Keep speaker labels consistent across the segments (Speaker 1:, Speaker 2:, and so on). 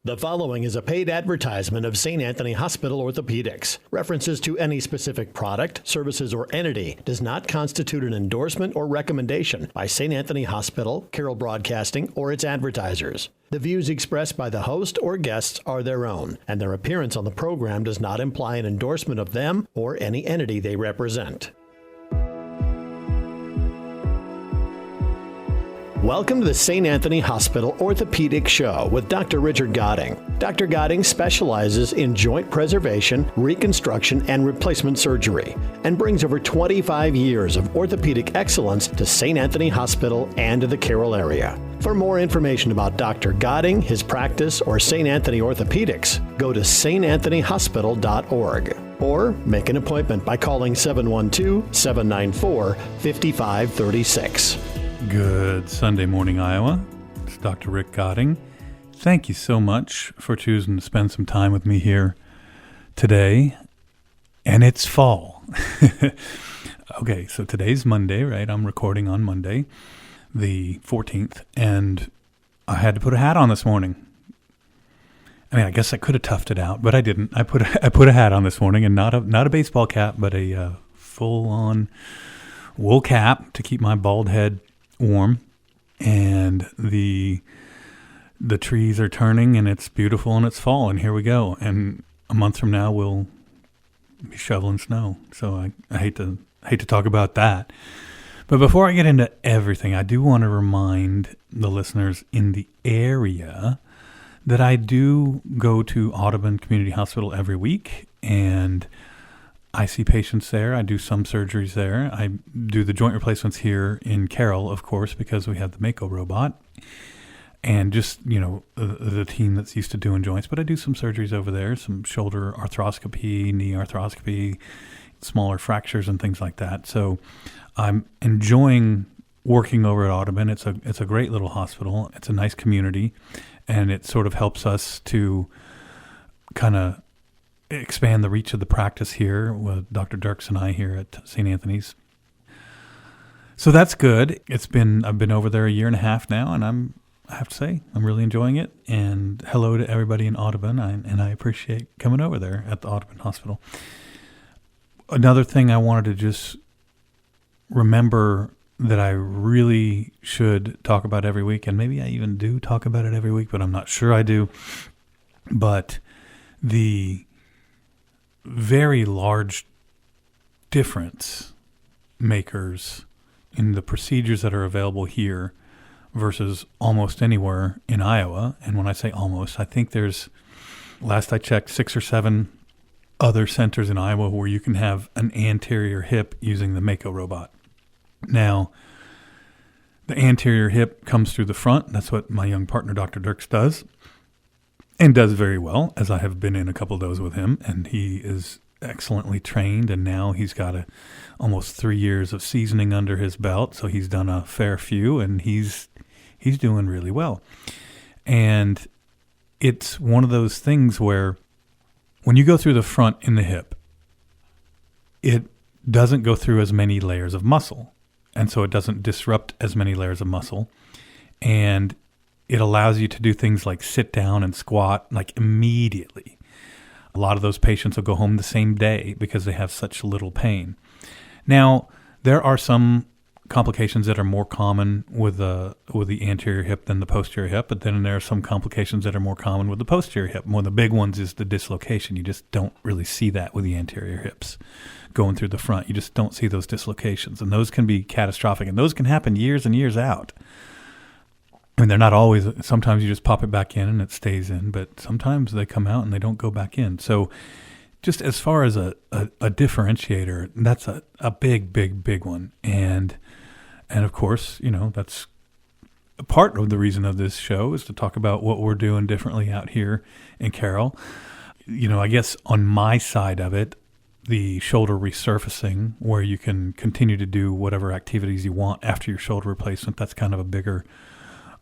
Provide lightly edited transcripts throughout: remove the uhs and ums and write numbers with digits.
Speaker 1: The following is a paid advertisement of St. Anthony Hospital Orthopedics. References to any specific product, services, or entity does not constitute an endorsement or recommendation by St. Anthony Hospital, Carroll Broadcasting, or its advertisers. The views expressed by the host or guests are their own, and their appearance on the program does not imply an endorsement of them or any entity they represent. Welcome to the St. Anthony Hospital Orthopedic Show with Dr. Richard Godding. Dr. Godding specializes in joint preservation, reconstruction, and replacement surgery, and brings over 25 years of orthopedic excellence to St. Anthony Hospital and to the Carroll area. For more information about Dr. Godding, his practice, or St. Anthony Orthopedics, go to santanthonyhospital.org or make an appointment by calling 712-794-5536.
Speaker 2: Good Sunday morning, Iowa. It's Dr. Rick Godding. Thank you so much for choosing to spend some time with me here today. And it's fall. Okay, so today's Monday, right? I'm recording on Monday, the 14th, and I had to put a hat on this morning. I mean, I guess I could have toughed it out, but I didn't. I put a hat on this morning, and not a baseball cap, but a full-on wool cap to keep my bald head warm, and the trees are turning, and it's beautiful, and it's fall, and here we go. And a month from now, we'll be shoveling snow. So I hate to talk about that. But before I get into everything, I do want to remind the listeners in the area that I do go to Audubon Community Hospital every week, and I see patients there. I do some surgeries there. I do the joint replacements here in Carroll, of course, because we have the Mako robot and just, the team that's used to doing joints. But I do some surgeries over there, some shoulder arthroscopy, knee arthroscopy, smaller fractures and things like that. So I'm enjoying working over at Audubon. It's a great little hospital. It's a nice community, and it sort of helps us to kind of expand the reach of the practice here with Dr. Dirks and I here at St. Anthony's. So that's good. I've been over there a year and a half now, and I have to say, I'm really enjoying it. And hello to everybody in Audubon, and I appreciate coming over there at the Audubon Hospital. Another thing I wanted to just remember that I really should talk about every week, and maybe I even do talk about it every week, but I'm not sure I do. But the very large difference makers in the procedures that are available here versus almost anywhere in Iowa. And when I say almost, I think there's, last I checked, 6 or 7 other centers in Iowa where you can have an anterior hip using the Mako robot. Now, the anterior hip comes through the front. That's what my young partner, Dr. Dirks, does. And does very well, as I have been in a couple of those with him, and he is excellently trained, and now he's got almost 3 years of seasoning under his belt, so he's done a fair few, and he's doing really well. And it's one of those things where when you go through the front in the hip, it doesn't go through as many layers of muscle, and so it doesn't disrupt as many layers of muscle, and it allows you to do things like sit down and squat like immediately. A lot of those patients will go home the same day because they have such little pain. Now, there are some complications that are more common with the anterior hip than the posterior hip, but then there are some complications that are more common with the posterior hip. One of the big ones is the dislocation. You just don't really see that with the anterior hips going through the front. You just don't see those dislocations, and those can be catastrophic, and those can happen years and years out. I mean, they're not always, sometimes you just pop it back in and it stays in, but sometimes they come out and they don't go back in. So just as far as a differentiator, that's a big, big, big one. And of course, that's a part of the reason of this show is to talk about what we're doing differently out here in Carroll. I guess on my side of it, the shoulder resurfacing, where you can continue to do whatever activities you want after your shoulder replacement, that's kind of a bigger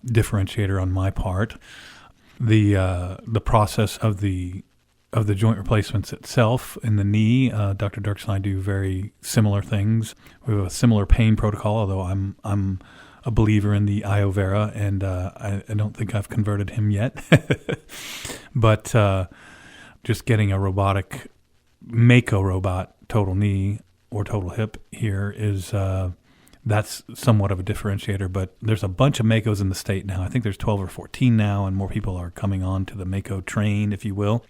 Speaker 2: differentiator on my part. The process of the joint replacements itself in the knee, Dr. Dirks and I do very similar things. We have a similar pain protocol, although I'm a believer in the iovera, and I don't think I've converted him yet. But just getting a robotic Mako robot, total knee or total hip here is that's somewhat of a differentiator. But there's a bunch of Makos in the state now. I think there's 12 or 14 now, and more people are coming on to the Mako train, if you will.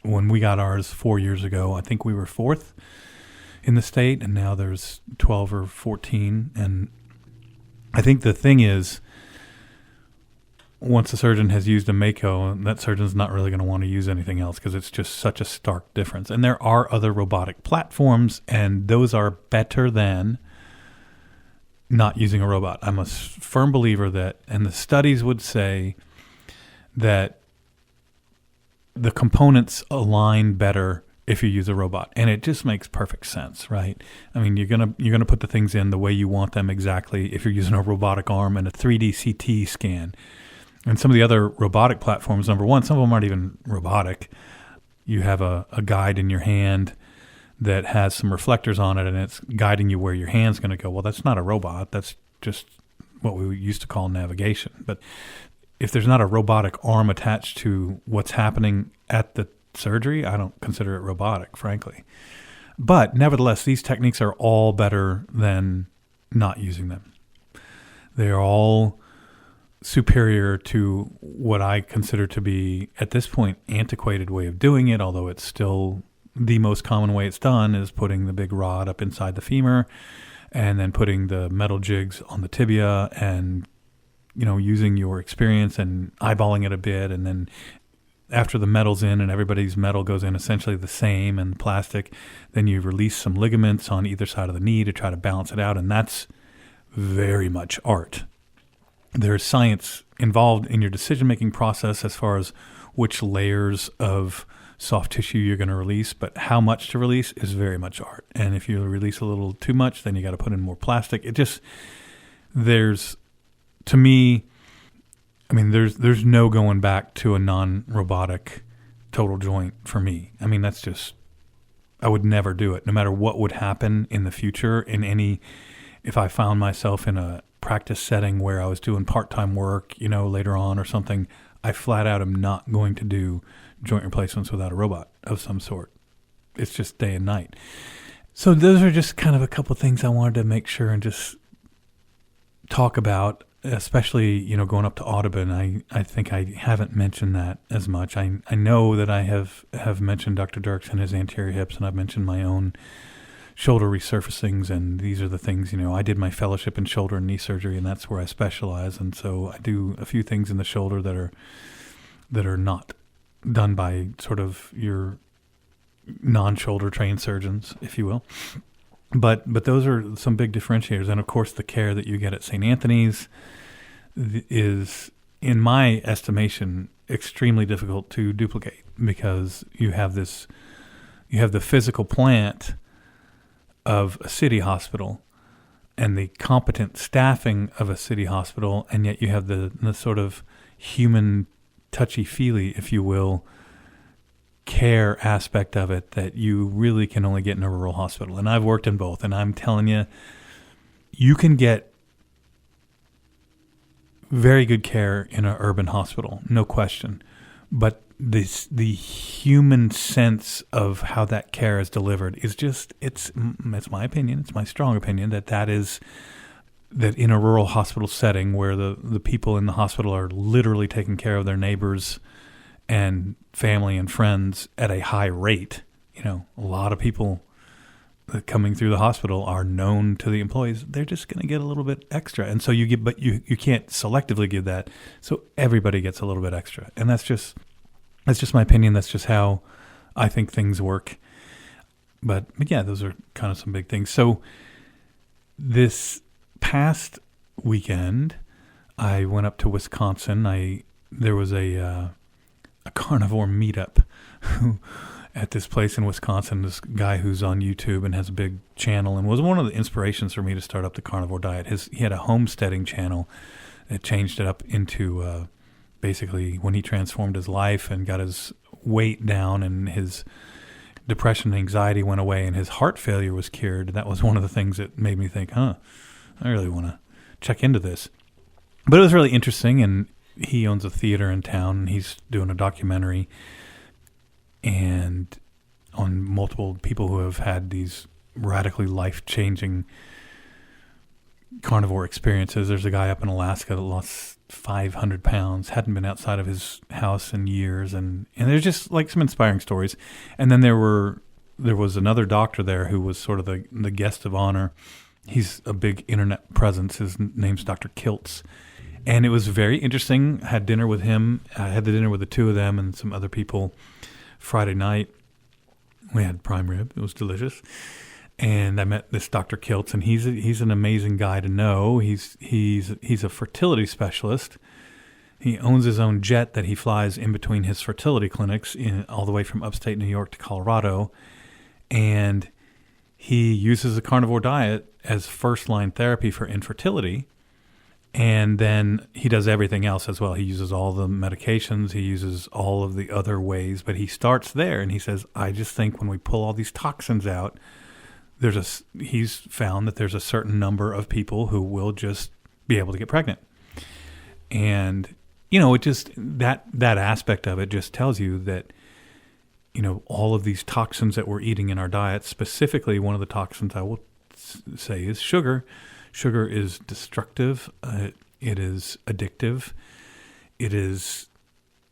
Speaker 2: When we got ours 4 years ago, I think we were fourth in the state, and now there's 12 or 14. And I think the thing is, once a surgeon has used a Mako, that surgeon's not really going to want to use anything else because it's just such a stark difference. And there are other robotic platforms, and those are better than not using a robot. I'm a firm believer that, and the studies would say that the components align better if you use a robot, and it just makes perfect sense, right? I mean, you're gonna put the things in the way you want them exactly if you're using a robotic arm and a 3D CT scan. And some of the other robotic platforms, number one, some of them aren't even robotic. You have a guide in your hand that has some reflectors on it, and it's guiding you where your hand's going to go. Well, that's not a robot. That's just what we used to call navigation. But if there's not a robotic arm attached to what's happening at the surgery, I don't consider it robotic, frankly. But nevertheless, these techniques are all better than not using them. They are all superior to what I consider to be, at this point, antiquated way of doing it, although it's still the most common way it's done is putting the big rod up inside the femur and then putting the metal jigs on the tibia and, using your experience and eyeballing it a bit. And then after the metal's in and everybody's metal goes in essentially the same and plastic, then you release some ligaments on either side of the knee to try to balance it out. And that's very much art. There's science involved in your decision-making process as far as which layers of soft tissue you're going to release, but how much to release is very much art. And if you release a little too much, then you got to put in more plastic. There's no going back to a non-robotic total joint for me. I mean, I would never do it, no matter what would happen in the future if I found myself in a practice setting where I was doing part-time work, later on or something, I flat out am not going to do joint replacements without a robot of some sort. It's just day and night. So those are just kind of a couple things I wanted to make sure and just talk about, especially, going up to Audubon. I think I haven't mentioned that as much. I know that I have mentioned Dr. Dirks and his anterior hips, and I've mentioned my own shoulder resurfacings, and these are the things, I did my fellowship in shoulder and knee surgery, and that's where I specialize. And so I do a few things in the shoulder that are not done by sort of your non-shoulder trained surgeons, if you will. But those are some big differentiators. And of course, the care that you get at St. Anthony's is, in my estimation, extremely difficult to duplicate because you have the physical plant of a city hospital and the competent staffing of a city hospital, and yet you have the sort of human touchy-feely, if you will, care aspect of it that you really can only get in a rural hospital. And I've worked in both, and I'm telling you, you can get very good care in an urban hospital, no question. But the human sense of how that care is delivered is just, it's my opinion, it's my strong opinion that in a rural hospital setting where the people in the hospital are literally taking care of their neighbors and family and friends at a high rate. A lot of people coming through the hospital are known to the employees. They're just going to get a little bit extra. And so you can't selectively give that. So everybody gets a little bit extra. And that's just my opinion. That's just how I think things work. But yeah, those are kind of some big things. So this past weekend, I went up to Wisconsin. There was a carnivore meetup at this place in Wisconsin. This guy who's on YouTube and has a big channel and was one of the inspirations for me to start up the carnivore diet. He had a homesteading channel that changed it up into basically when he transformed his life and got his weight down and his depression and anxiety went away and his heart failure was cured. That was one of the things that made me think, I really want to check into this. But it was really interesting, and he owns a theater in town, and he's doing a documentary and on multiple people who have had these radically life-changing carnivore experiences. There's a guy up in Alaska that lost 500 pounds, hadn't been outside of his house in years, and there's just like some inspiring stories. And then there was another doctor there who was sort of the guest of honor. He's a big internet presence. His name's Dr. Kiltz. And it was very interesting. I had dinner with him. I had the dinner with the two of them and some other people Friday night. We had prime rib. It was delicious. And I met this Dr. Kiltz, and he's an amazing guy to know. He's a fertility specialist. He owns his own jet that he flies in between his fertility clinics all the way from upstate New York to Colorado. And he uses a carnivore diet as first-line therapy for infertility. And then he does everything else as well. He uses all the medications. He uses all of the other ways. But he starts there, and he says, I just think when we pull all these toxins out, he's found that there's a certain number of people who will just be able to get pregnant. And, it just, that aspect of it just tells you that, all of these toxins that we're eating in our diet, specifically one of the toxins I will say is sugar. Sugar is destructive. It is addictive. It is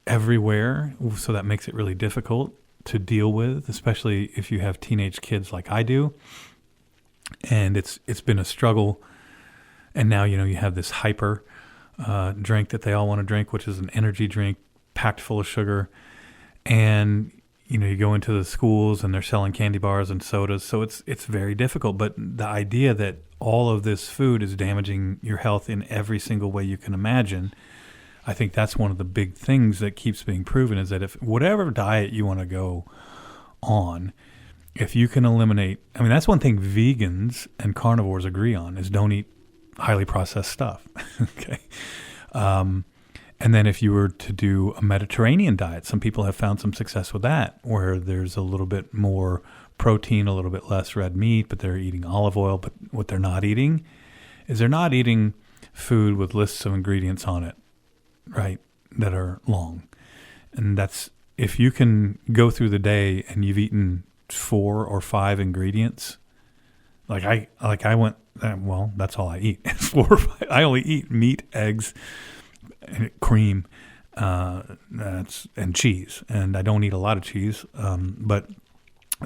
Speaker 2: everywhere. So that makes it really difficult to deal with, especially if you have teenage kids like I do. And it's been a struggle. And now, you have this hyper drink that they all want to drink, which is an energy drink packed full of sugar. And, you go into the schools and they're selling candy bars and sodas. So it's very difficult. But the idea that all of this food is damaging your health in every single way you can imagine, I think that's one of the big things that keeps being proven, is that if whatever diet you want to go on, if you can eliminate, that's one thing vegans and carnivores agree on, is don't eat highly processed stuff. Okay. And then if you were to do a Mediterranean diet, some people have found some success with that, where there's a little bit more protein, a little bit less red meat, but they're eating olive oil. But what they're not eating is they're not eating food with lists of ingredients on it, right, that are long. And that's, if you can go through the day and you've eaten 4 or 5 ingredients, I went, well, that's all I eat. 4 or 5. I only eat meat, eggs, cream, and cheese. And I don't eat a lot of cheese. But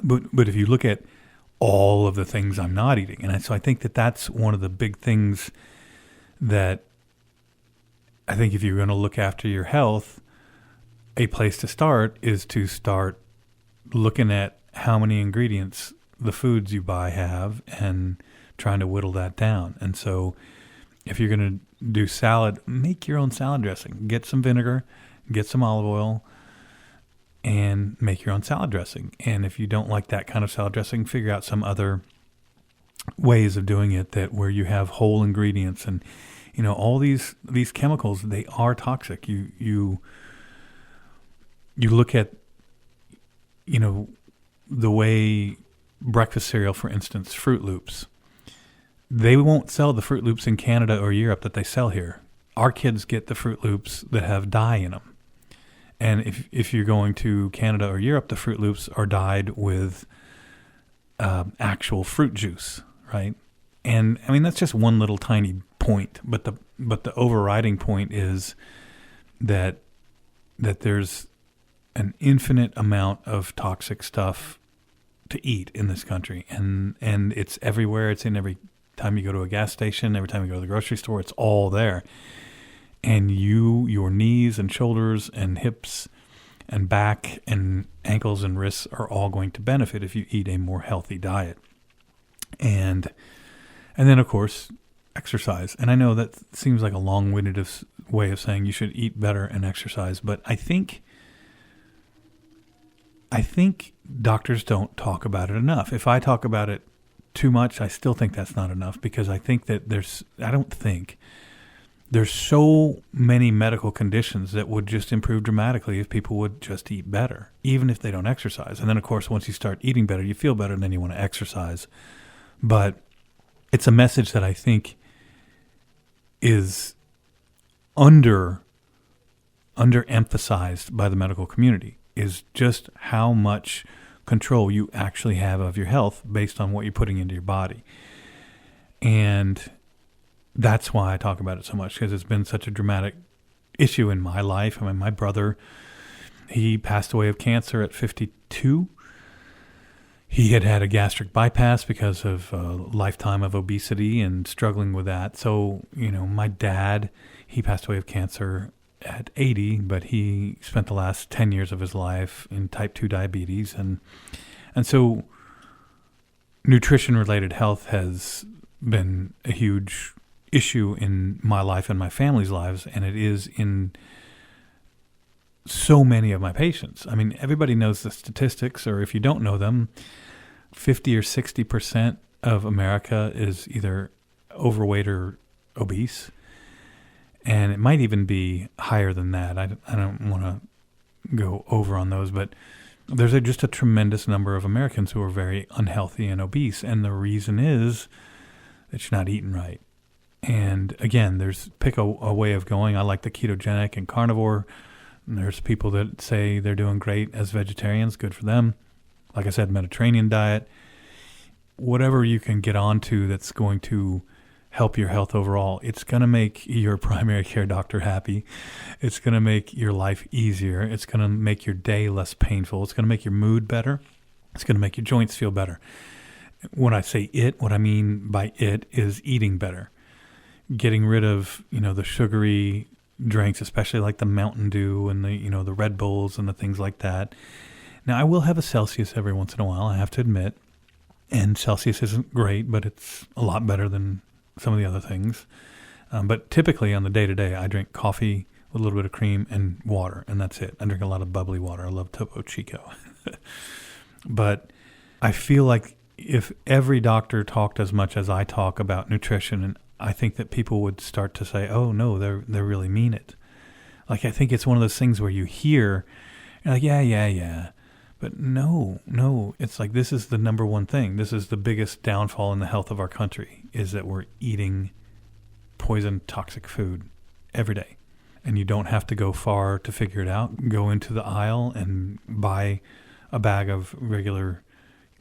Speaker 2: if you look at all of the things I'm not eating, and so I think that that's one of the big things that I think if you're going to look after your health, a place to start is to start looking at how many ingredients the foods you buy have and trying to whittle that down. And so if you're going to do salad, make your own salad dressing. Get some vinegar, get some olive oil, and make your own salad dressing. And if you don't like that kind of salad dressing, figure out some other ways of doing it where you have whole ingredients. And all these chemicals, they are toxic. You look at the way breakfast cereal, for instance, Fruit Loops, they won't sell the Fruit Loops in Canada or Europe that they sell here. Our kids get the Fruit Loops that have dye in them. And if you're going to Canada or Europe, the Fruit Loops are dyed with actual fruit juice, right? And that's just one little tiny point, but the overriding point is that there's an infinite amount of toxic stuff to eat in this country, and it's everywhere. It's in every time you go to a gas station, every time you go to the grocery store, it's all there. And your knees and shoulders and hips and back and ankles and wrists are all going to benefit if you eat a more healthy diet. And then, of course, exercise. And I know that seems like a long-winded way of saying you should eat better and exercise, but I think doctors don't talk about it enough. If I talk about it too much, I still think that's not enough, because I think that there's so many medical conditions that would just improve dramatically if people would just eat better, even if they don't exercise. And then, of course, once you start eating better, you feel better, and then you want to exercise. But it's a message that I think is under underemphasized by the medical community, is just how much control you actually have of your health based on what you're putting into your body. And that's why I talk about it so much, because it's been such a dramatic issue in my life. I mean, my brother, he passed away of cancer at 52. He had had a gastric bypass because of a lifetime of obesity and struggling with that. So, my dad, he passed away of cancer at 80, but he spent the last 10 years of his life in type 2 diabetes. And so nutrition-related health has been a huge issue in my life and my family's lives, and it is in so many of my patients. I mean, everybody knows the statistics, or if you don't know them, 50 or 60% of America is either overweight or obese. And it might even be higher than that. I don't want to go over on those, but there's just a tremendous number of Americans who are very unhealthy and obese. And the reason is that you're not eating right. And again, pick a way of going. I like the ketogenic and carnivore. And there's people that say they're doing great as vegetarians. Good for them. Like I said, Mediterranean diet. Whatever you can get onto that's going to help your health overall. It's going to make your primary care doctor happy. It's going to make your life easier. It's going to make your day less painful. It's going to make your mood better. It's going to make your joints feel better. When I say what I mean by it is eating better. Getting rid of, the sugary drinks, especially like the Mountain Dew and the Red Bulls and the things like that. Now, I will have a Celsius every once in a while, I have to admit. And Celsius isn't great, but it's a lot better than some of the other things. But typically on the day-to-day, I drink coffee with a little bit of cream and water, and that's it. I drink a lot of bubbly water. I love Topo Chico. But I feel like if every doctor talked as much as I talk about nutrition, and I think that people would start to say, oh, no, they really mean it. Like, I think it's one of those things where you hear, you're like, yeah. But no, it's like this is the number one thing. This is the biggest downfall in the health of our country, is that we're eating poison, toxic food every day. And you don't have to go far to figure it out. Go into the aisle and buy a bag of regular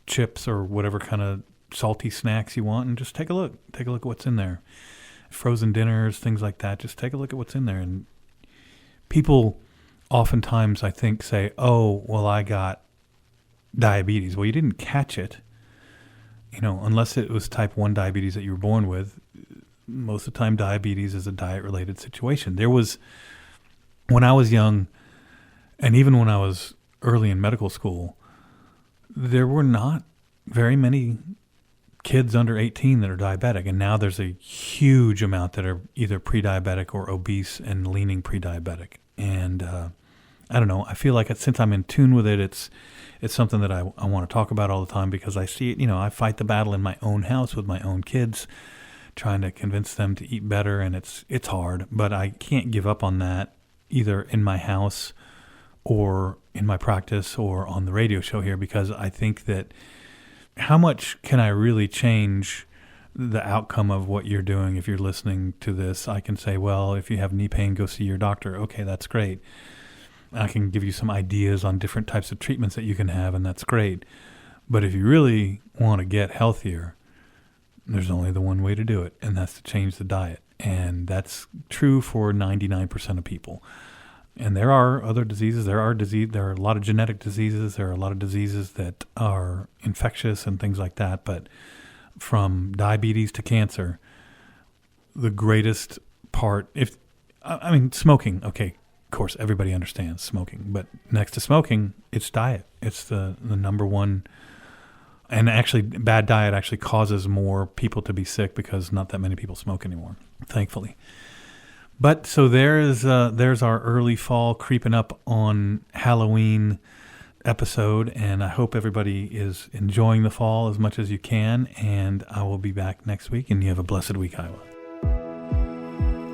Speaker 2: chips or whatever kind of salty snacks you want, and just take a look. Take a look at what's in there. Frozen dinners, things like that. Just take a look at what's in there. And people oftentimes, I think, say, oh, well, I got diabetes. Well, you didn't catch it, unless it was type 1 diabetes that you were born with. Most of the time, diabetes is a diet-related situation. There was, when I was young, and even when I was early in medical school, there were not very many kids under 18 that are diabetic. And now there's a huge amount that are either pre-diabetic or obese and leaning pre-diabetic. And I don't know. I feel like since I'm in tune with it, it's something that I want to talk about all the time, because I see it. I fight the battle in my own house with my own kids, trying to convince them to eat better, and it's hard. But I can't give up on that, either in my house or in my practice or on the radio show here, because I think that how much can I really change the outcome of what you're doing? If you're listening to this, I can say, well, if you have knee pain, go see your doctor. Okay, that's great. I can give you some ideas on different types of treatments that you can have, and that's great. But if you really want to get healthier, there's only the one way to do it, and that's to change the diet. And that's true for 99% of people. And there are other diseases. There are a lot of genetic diseases. There are a lot of diseases that are infectious and things like that. But from diabetes to cancer, the greatest part, smoking, okay, of course, everybody understands smoking. But next to smoking, it's diet. It's the number one. And actually, bad diet actually causes more people to be sick, because not that many people smoke anymore, thankfully. But so there's our early fall creeping up on Halloween episode, and I hope everybody is enjoying the fall as much as you can, and I will be back next week, and you have a blessed week, Iowa.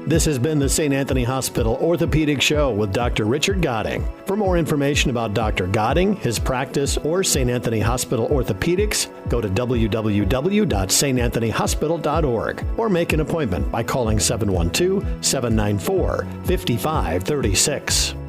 Speaker 1: This has been the St. Anthony Hospital Orthopedic Show with Dr. Richard Godding. For more information about Dr. Godding, his practice, or St. Anthony Hospital Orthopedics, go to www.santanthonyhospital.org or make an appointment by calling 712-794-5536.